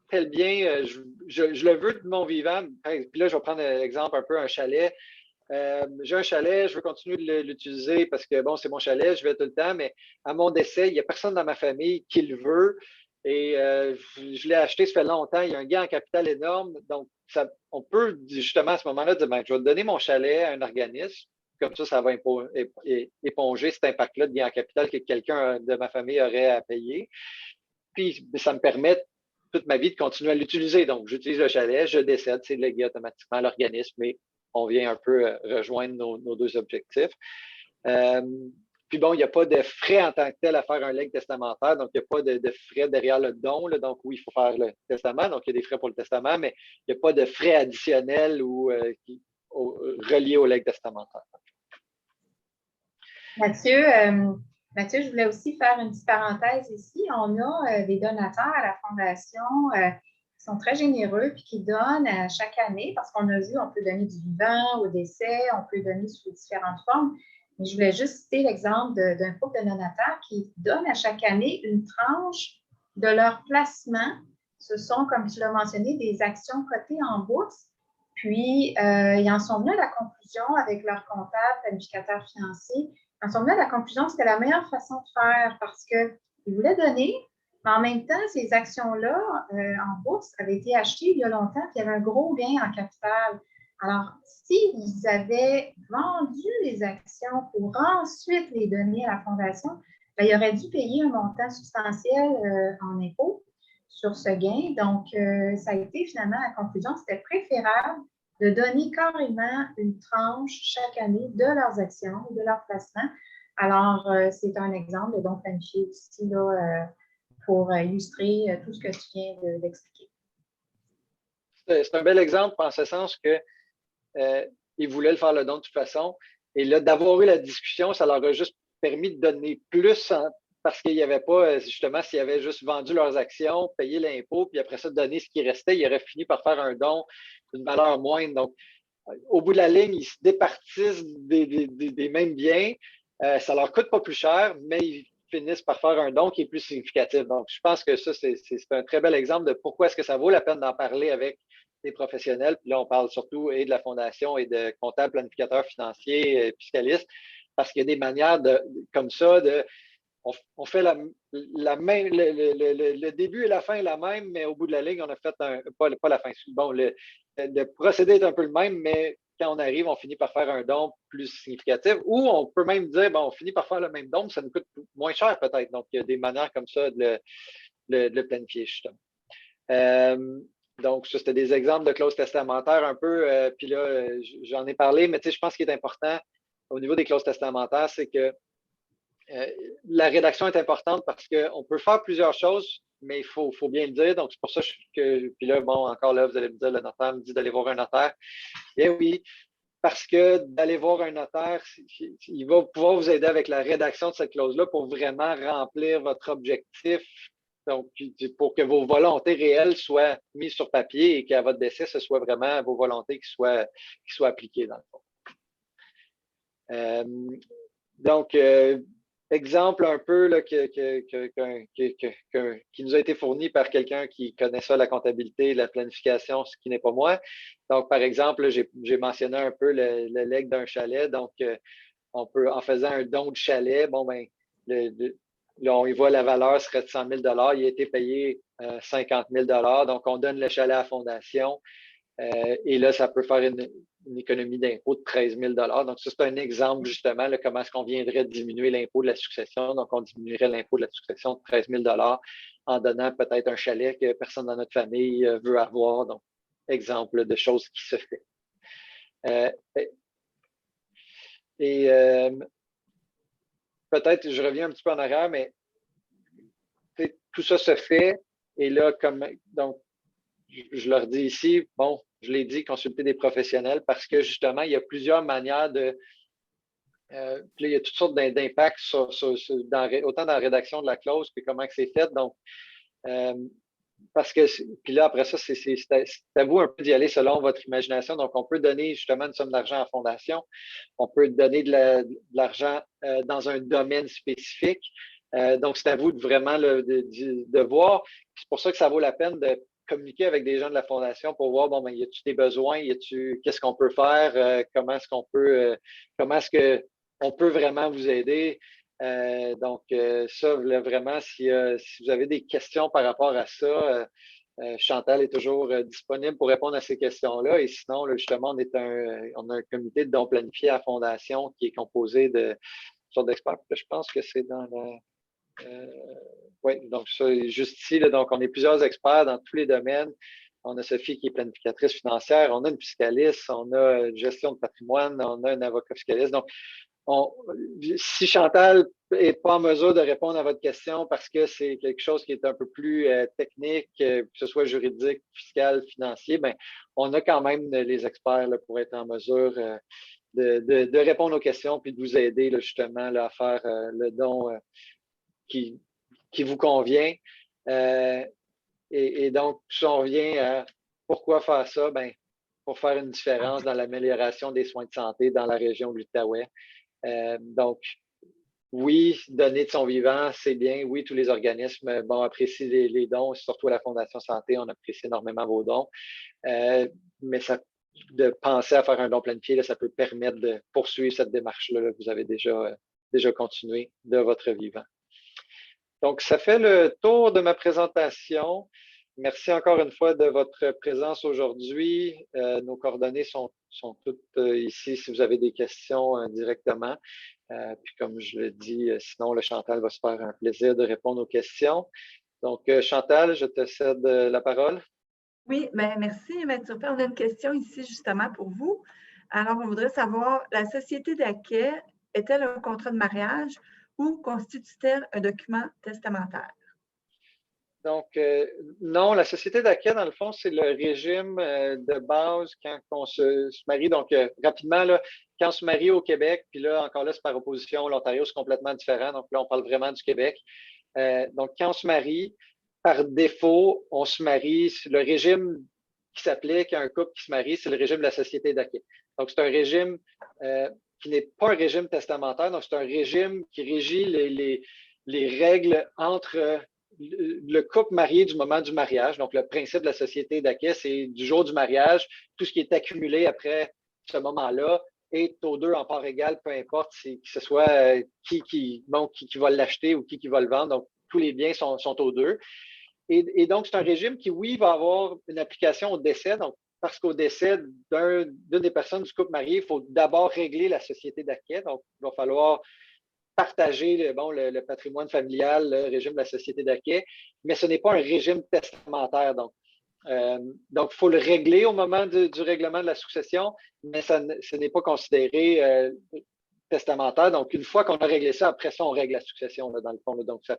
[SPEAKER 2] tel bien, je le veux de mon vivant. Puis là, je vais prendre l'exemple un peu un chalet. J'ai un chalet, je veux continuer de l'utiliser parce que, c'est mon chalet, je vais tout le temps, mais à mon décès, il n'y a personne dans ma famille qui le veut. Et je l'ai acheté, ça fait longtemps, il y a un gain en capital énorme. Donc, on peut justement à ce moment-là dire, je vais donner mon chalet à un organisme. Comme ça va éponger cet impact-là de gain en capital que quelqu'un de ma famille aurait à payer. Puis, ça me permet toute ma vie de continuer à l'utiliser. Donc, j'utilise le chalet, je décède, c'est légué automatiquement à l'organisme, mais on vient un peu rejoindre nos deux objectifs. Puis il n'y a pas de frais en tant que tel à faire un legs testamentaire, donc il n'y a pas de frais derrière le don. Là, donc oui, il faut faire le testament, donc il y a des frais pour le testament, mais il n'y a pas de frais additionnels ou reliés au legs testamentaire.
[SPEAKER 3] Mathieu, je voulais aussi faire une petite parenthèse ici. On a des donateurs à la Fondation qui sont très généreux et qui donnent à chaque année, parce qu'on a vu, on peut donner du vivant au décès, on peut donner sous différentes formes. Mais je voulais juste citer l'exemple d'un couple de donateurs qui donnent à chaque année une tranche de leur placement. Ce sont, comme tu l'as mentionné, des actions cotées en bourse. Puis, ils en sont venus à la conclusion avec leur comptable, planificateur financier. Ils en sont venus à la conclusion que c'était la meilleure façon de faire parce qu'ils voulaient donner, mais en même temps, ces actions-là en bourse avaient été achetées il y a longtemps, puis il y avait un gros gain en capital. Alors, s'ils avaient vendu les actions pour ensuite les donner à la Fondation, ils auraient dû payer un montant substantiel en impôts sur ce gain. Donc, ça a été finalement la conclusion, c'était préférable de donner carrément une tranche chaque année de leurs actions, de leurs placements. Alors, c'est un exemple de don planifié aussi là, pour illustrer tout ce que tu viens d'expliquer.
[SPEAKER 2] C'est un bel exemple en ce sens que ils voulaient le faire le don de toute façon. Et là, d'avoir eu la discussion, ça leur a juste permis de donner plus parce qu'il n'y avait pas, justement, s'ils avaient juste vendu leurs actions, payé l'impôt, puis après ça, donné ce qui restait, ils auraient fini par faire un don d'une valeur moindre. Donc, au bout de la ligne, ils se départissent des mêmes biens. Ça ne leur coûte pas plus cher, mais ils finissent par faire un don qui est plus significatif. Donc, je pense que ça, c'est un très bel exemple de pourquoi est-ce que ça vaut la peine d'en parler avec des professionnels. Puis là, on parle surtout et de la fondation et de comptables, planificateurs financiers, fiscalistes, parce qu'il y a des manières comme ça on fait la même, le début et la fin est la même, mais au bout de la ligne, on a fait pas la fin. Bon, le procédé est un peu le même, mais quand on arrive, on finit par faire un don plus significatif. Ou on peut même dire, bon, on finit par faire le même don, mais ça nous coûte moins cher peut-être. Donc, il y a des manières comme ça de le planifier, justement. Donc, ça, c'était des exemples de clauses testamentaires un peu. Puis là, j'en ai parlé, mais tu sais, je pense qu'il est important au niveau des clauses testamentaires, c'est que la rédaction est importante parce qu'on peut faire plusieurs choses, mais il faut bien le dire. Donc, c'est pour ça que, puis là, bon, encore là, vous allez me dire, le notaire me dit d'aller voir un notaire. Bien oui, parce que d'aller voir un notaire, il va pouvoir vous aider avec la rédaction de cette clause-là pour vraiment remplir votre objectif. Donc, pour que vos volontés réelles soient mises sur papier et qu'à votre décès, ce soit vraiment vos volontés qui soient appliquées dans le fond. Donc, exemple un peu là, qui nous a été fourni par quelqu'un qui connaît ça, la comptabilité, la planification, ce qui n'est pas moi. Donc, par exemple, j'ai mentionné un peu le legs d'un chalet. Donc, on peut, en faisant un don de chalet, bon, ben, là, on y voit la valeur serait de 100 000 $. Il a été payé 50 000 $. Donc, on donne le chalet à la fondation. Et là, ça peut faire une économie d'impôt de 13 000 $. Donc, ça, c'est un exemple, justement, là, comment est-ce qu'on viendrait diminuer l'impôt de la succession. Donc, on diminuerait l'impôt de la succession de 13 000 $ en donnant peut-être un chalet que personne dans notre famille veut avoir. Donc, exemple de choses qui se fait. Peut-être, je reviens un petit peu en arrière, mais tout ça se fait. Et là, donc, je leur dis ici, bon, je l'ai dit, consulter des professionnels parce que justement, il y a plusieurs manières de. Puis là, il y a toutes sortes d'impacts autant dans la rédaction de la clause que comment c'est fait. Donc, parce que, puis là, après ça, c'est à vous un peu d'y aller selon votre imagination. Donc, on peut donner justement une somme d'argent à la fondation. On peut donner de l'argent dans un domaine spécifique. Donc, c'est à vous de vraiment de voir. C'est pour ça que ça vaut la peine de communiquer avec des gens de la fondation pour voir, bon, ben, y a-tu des besoins, qu'est-ce qu'on peut faire, comment est-ce qu'on peut vraiment vous aider. Donc, ça, vraiment, si vous avez des questions par rapport à ça, Chantal est toujours disponible pour répondre à ces questions-là. Et sinon, là, justement, on a un comité de dons planifiés à la Fondation qui est composé de sortes d'experts. Je pense que c'est dans la. Oui, donc ça, juste ici, là, donc on est plusieurs experts dans tous les domaines. On a Sophie qui est planificatrice financière, on a une fiscaliste, on a une gestion de patrimoine, on a un avocat fiscaliste. Donc, si Chantal n'est pas en mesure de répondre à votre question parce que c'est quelque chose qui est un peu plus technique, que ce soit juridique, fiscal, financier, ben, on a quand même les experts là, pour être en mesure de répondre aux questions puis de vous aider là, justement là, à faire le don qui vous convient. Et donc, si on revient à pourquoi faire ça, ben, pour faire une différence dans l'amélioration des soins de santé dans la région de l'Outaouais. Donc, oui, donner de son vivant, c'est bien. Oui, tous les organismes apprécient les dons, surtout à la Fondation Santé, on apprécie énormément vos dons. Mais de penser à faire un don planifié, là, ça peut permettre de poursuivre cette démarche-là que vous avez déjà continué de votre vivant. Donc, ça fait le tour de ma présentation. Merci encore une fois de votre présence aujourd'hui. Nos coordonnées sont toutes ici si vous avez des questions directement. Puis comme je le dis, sinon, le Chantal va se faire un plaisir de répondre aux questions. Donc, Chantal, je te cède la parole.
[SPEAKER 1] Oui, bien, merci, M. Turpin. On a une question ici justement pour vous. Alors, on voudrait savoir, la société d'acquet est-elle un contrat de mariage ou constitue-t-elle un document testamentaire?
[SPEAKER 2] Donc, non, la société d'acquet, dans le fond, c'est le régime de base quand on se marie. Donc, rapidement, là, quand on se marie au Québec, puis là, encore là, c'est par opposition, l'Ontario, c'est complètement différent. Donc là, on parle vraiment du Québec. Donc, quand on se marie, par défaut, on se marie. Le régime qui s'applique à un couple qui se marie, c'est le régime de la société d'acquet. Donc, c'est un régime qui n'est pas un régime testamentaire. Donc, c'est un régime qui régit les règles entre le couple marié du moment du mariage. Donc, le principe de la société d'acquet, c'est du jour du mariage, tout ce qui est accumulé après ce moment-là est aux deux en part égale, peu importe que ce soit qui va l'acheter ou qui va le vendre. Donc, tous les biens sont aux deux. Et donc, c'est un régime qui, oui, va avoir une application au décès. Donc, parce qu'au décès d'une des personnes du couple marié, il faut d'abord régler la société d'acquet. Donc, il va falloir partager le patrimoine familial, le régime de la société d'acquet, mais ce n'est pas un régime testamentaire. Donc, il faut le régler au moment du règlement de la succession, mais ce n'est pas considéré testamentaire. Donc, une fois qu'on a réglé ça, après ça, on règle la succession, là, dans le fond. Là. Donc, ça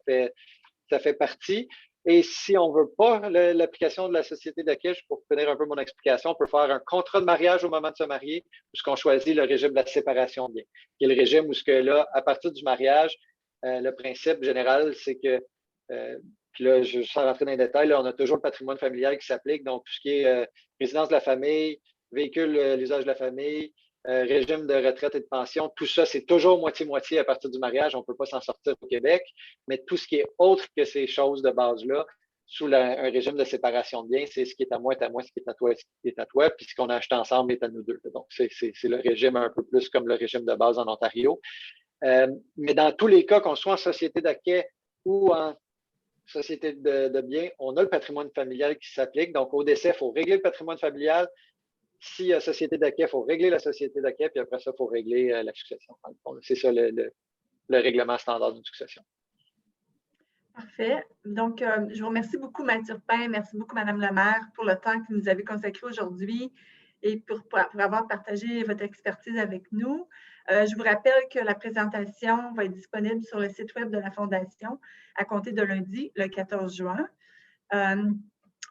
[SPEAKER 2] fait partie. Et si on ne veut pas l'application de la société d'acquet, pour finir un peu mon explication, on peut faire un contrat de mariage au moment de se marier, puisqu'on choisit le régime de la séparation de biens, qui est le régime où, là, à partir du mariage, le principe général, c'est que, puis là, sans rentrer dans les détails, là, on a toujours le patrimoine familial qui s'applique, donc tout ce qui est résidence de la famille, véhicule, l'usage de la famille, régime de retraite et de pension, tout ça, c'est toujours moitié-moitié à partir du mariage. On ne peut pas s'en sortir au Québec, mais tout ce qui est autre que ces choses de base-là, sous un régime de séparation de biens, c'est ce qui est à moi, ce qui est à toi, ce qui est à toi, puis ce qu'on a acheté ensemble est à nous deux. Donc, c'est le régime un peu plus comme le régime de base en Ontario. Mais dans tous les cas, qu'on soit en société d'acquet ou en société de biens, on a le patrimoine familial qui s'applique. Donc, au décès, il faut régler le patrimoine familial. Si y a société d'acquet, il faut régler la société d'acquet, puis après ça, il faut régler la succession. C'est ça le règlement standard d'une succession.
[SPEAKER 1] Parfait. Donc, je vous remercie beaucoup, Mathieu Turpin. Merci beaucoup, Madame la maire, pour le temps que vous nous avez consacré aujourd'hui et pour avoir partagé votre expertise avec nous. Je vous rappelle que la présentation va être disponible sur le site Web de la Fondation à compter de lundi, le 14 juin.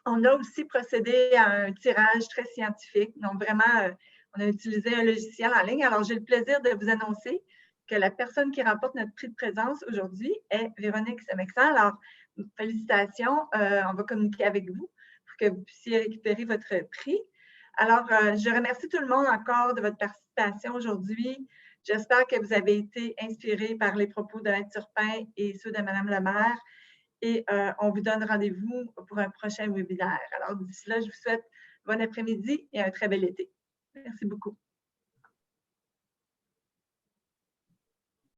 [SPEAKER 1] On a aussi procédé à un tirage très scientifique. Donc, vraiment, on a utilisé un logiciel en ligne. Alors, j'ai le plaisir de vous annoncer que la personne qui remporte notre prix de présence aujourd'hui est Véronique Semexan. Alors, félicitations. On va communiquer avec vous pour que vous puissiez récupérer votre prix. Alors, je remercie tout le monde encore de votre participation aujourd'hui. J'espère que vous avez été inspirés par les propos de Mathieu Turpin et ceux de Madame la maire. Et on vous donne rendez-vous pour un prochain webinaire. Alors, d'ici là, je vous souhaite bon après-midi et un très bel été. Merci beaucoup.